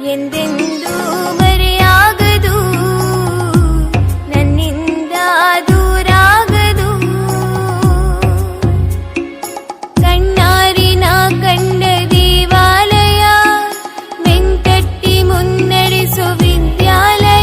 ಎಂದೆಂದೂ ಮರೆಯಾಗದು, ನನ್ನಿಂದ ದೂರಾಗದು. ಕಣ್ಣಾರಿನ ಕಂಡ ದೇವಾಲಯ, ಬೆಂಕಟ್ಟಿ ಮುನ್ನಡೆಸೋ ವಿದ್ಯಾಲಯ.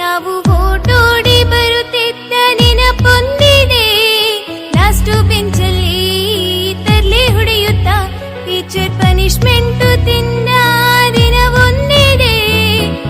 ನಾವು ಓಡೋಡಿ ಬರುತ್ತಿದ್ದ ನೆನಪೊಂದಿದೆ, ಲಾಸ್ಟ್ ಬೆಂಚಲ್ಲಿ ತರ್ಲೆ ಹೊಡೆಯುತ್ತಾ ಟೀಚರ್ ಪನಿಷ್ಮೆಂಟು ತಿಂದ